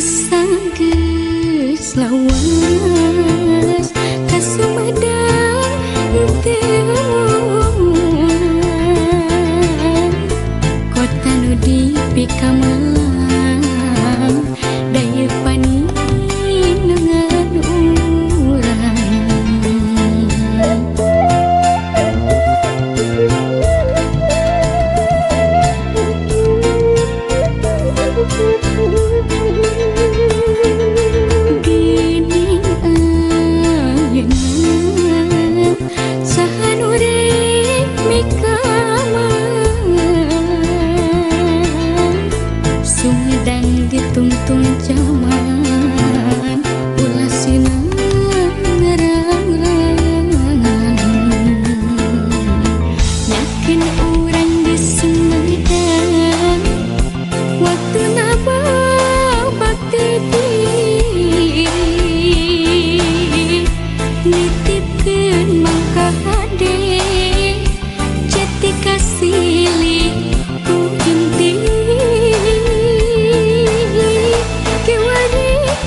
Geus lawas ka Sumedang teu kota nu dipikamalang daya paninengan urang tungtung zaman ulah sinang ngerangan yakin urang di Sumedang waktu naba bakti nitipkeun mangka hade jati kasili ku inti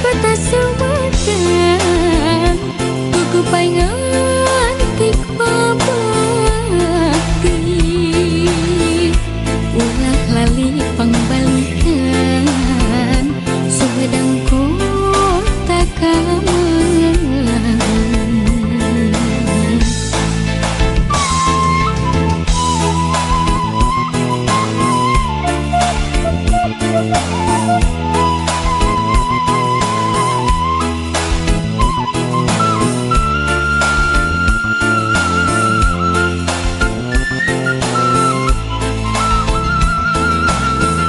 kota Sumedang buku paingan tik babakti ulah lali pangbalikan Sumedang kota Kamalang